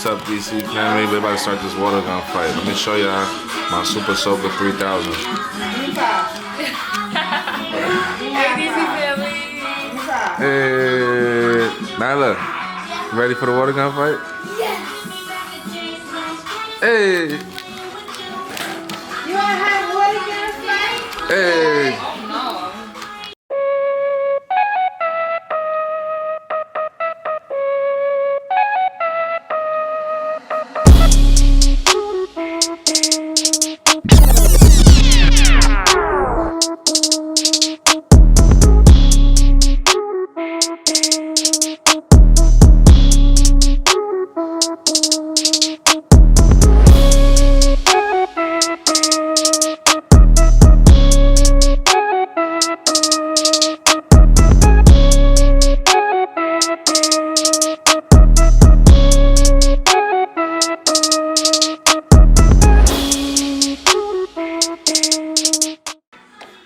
What's up, DC family? We're about to start this water gun fight. Let me show y'all my Super Soaker 3000. Hey, DC family. Hey, Nyla, you ready for the water gun fight? Yes. Hey, You want to have water gun fight? hey.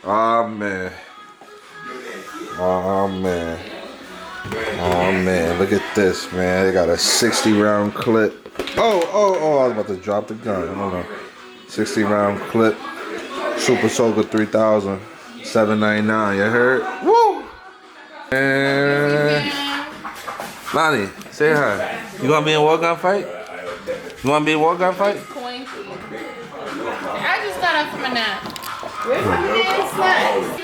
Oh man. Oh man. Oh man. Look at this, man. They got a 60 round clip. Oh, I was about to drop the gun. Hold on. 60 round clip. Super Soaker 3000. $7.99. You heard? Woo! And Lonnie, say hi. You gonna be in a war gun fight? You wanna be in a war gun fight? I just got up from a nap. Where's my man snacks?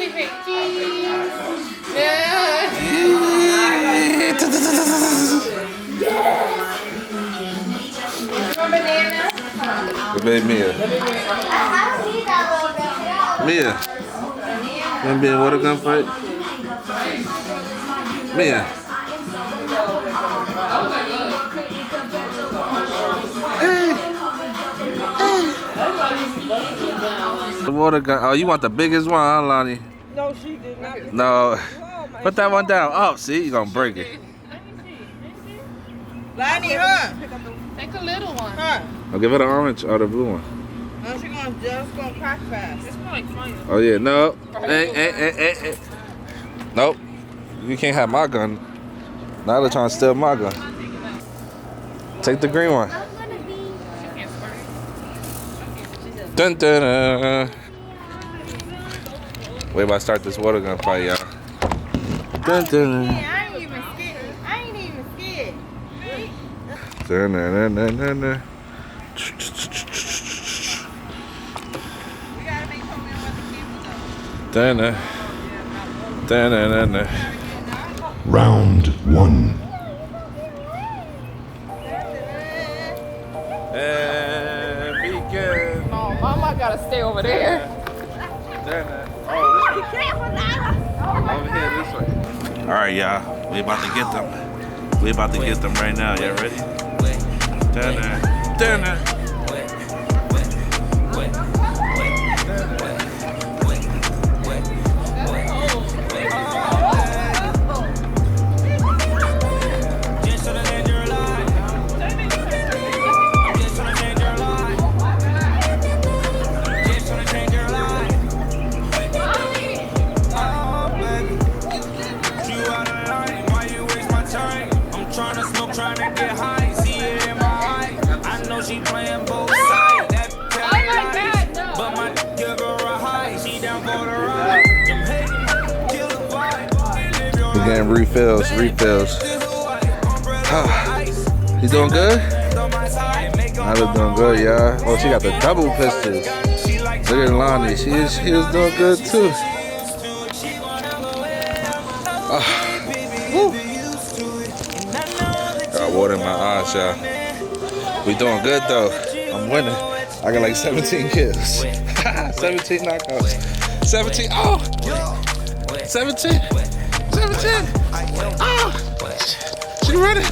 Banana? Good baby Mia. I don't need that little bit. Mia. You wanna be in a water gun fight? Mia. The water gun. Oh, you want the biggest one, huh, Lonnie? No, she did not. No. Put that one down. Oh, see, you're gonna break it. Lonnie, huh? Take a little one. Huh? I'll give her the orange or the blue one. No, she just gonna crack fast. It's more like fire. Oh yeah, no. Hey. Nope. You can't have my gun. Now they're trying to steal my gun. Take the green one. I'm gonna be. Dun dun dun. We about to start this water gun fight, y'all. Dun dun. I ain't even scared. I ain't even scared. Dun dun dun dun dun. We gotta make sure we don't let the cameras Dun dun. Dun dun dun dun. Round one. And begin. No, Mama gotta stay over there. Dun dun. Over here this way. All right, y'all. We about to get them. We about to get them right now. Y'all ready? Dun dun. Dun dun. We're getting refills. You doing good? Nyla's doing good, y'all. Oh, she got the double pistols. Look at Lonnie. She was doing good too. Woo. Got water in my eyes, y'all. We doing good though. I'm winning. I got like 17 kills. 17 knockouts. 17. Oh! 17. 17. Oh! She ready?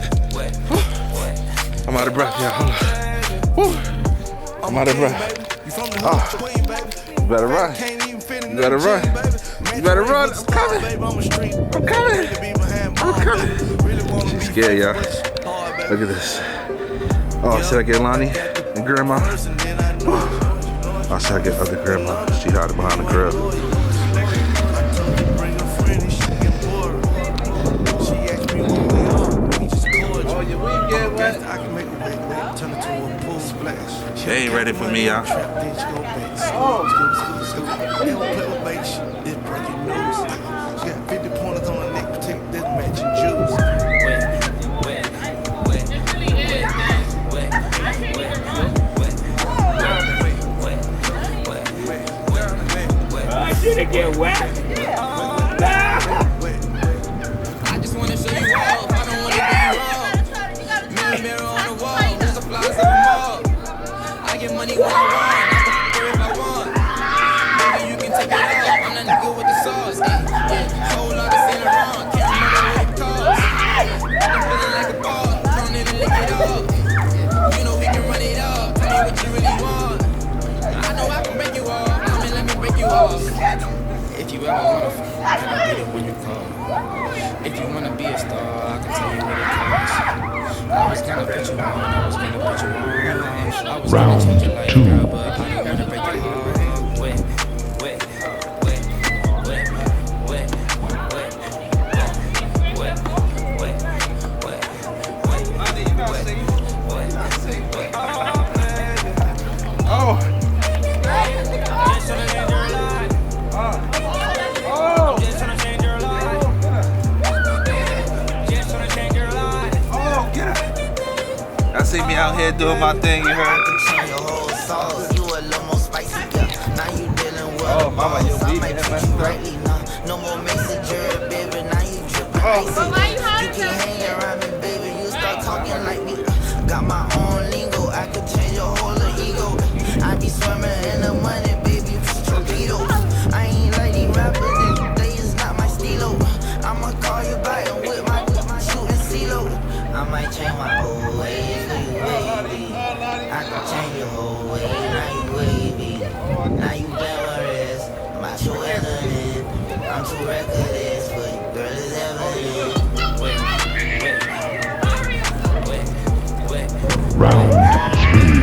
I'm out of breath, y'all. Hold on. Woo. I'm out of breath. Oh. You better run. You better run. You better run. I'm coming. I'm coming. I'm coming. She's scared, y'all. Look at this. Oh, should I get Lonnie and Grandma? Oh, should I get other Grandma? She hiding behind the grill. Oh, your weave get wet. They ain't ready for me, y'all. Did it get wet? I just wanna show you off. I don't wanna do you wrong. Mirror, mirror on the wall. Who's the flies of the mall? I get money when I want. I can if I want. Baby, you can take it off. I'm not good with the sauce. Yeah. Whole lot of sin wrong. Can't remember what it costs. I'm feeling like a ball. Don't even lick it off. You know we can run it up. Tell me what you really want. I know I can break you off. Let me break you off. If you ever wanna fall, I'll be there when you call. If you wanna be a star, I can tell you what it costs. I was gonna put you on, I was gonna put you on. I was gonna change your life, girl, but I gotta break your heart. Wait, wait, wait, wait, wait, wait, wait, wait, wait, wait, Oh. Y'all see me out here doing my thing, you heard? Oh, mama, you beat me, man. No more messenger, baby, now you dripping Oh. icy. You can hang around me, baby, you start talking like me. Got my own lingo, I could change your whole ego. I be swimming in the money, baby, torpedoes. I ain't like these rappers, they is not my stilo. I'ma call you back and with my shooting CeeLo. I might change my whole ways for you, baby. I can change your whole way, now you wavy. Now you glamorous, about your element. I'm too reckless, but you girl is evident. Wait, wait, wait, wait. Round 3.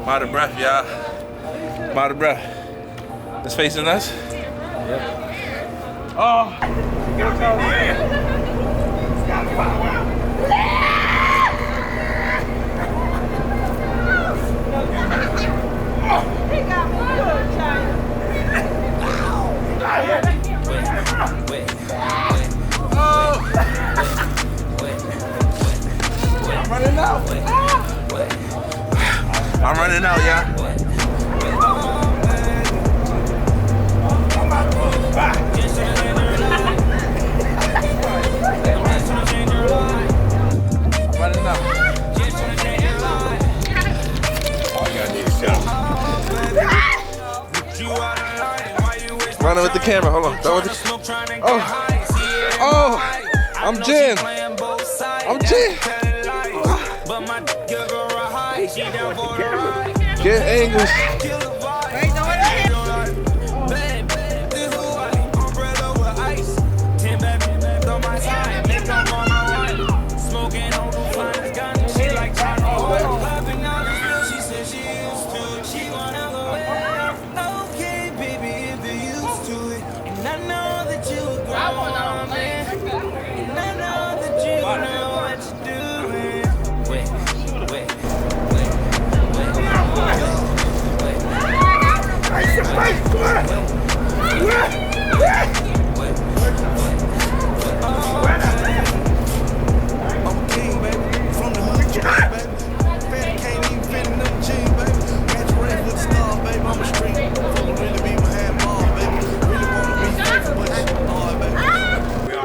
I'm out of breath, y'all. I'm out of breath. It's facing us? Yep. Oh. I'm running out. I'm running out, y'all. Running with the camera, hold on. Oh, I'm Jen. I'm Jen. Get English.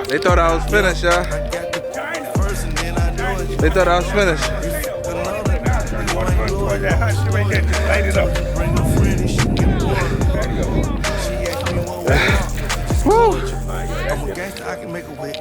They thought I was finished, y'all. They thought I was finished. Woo! I can make a wet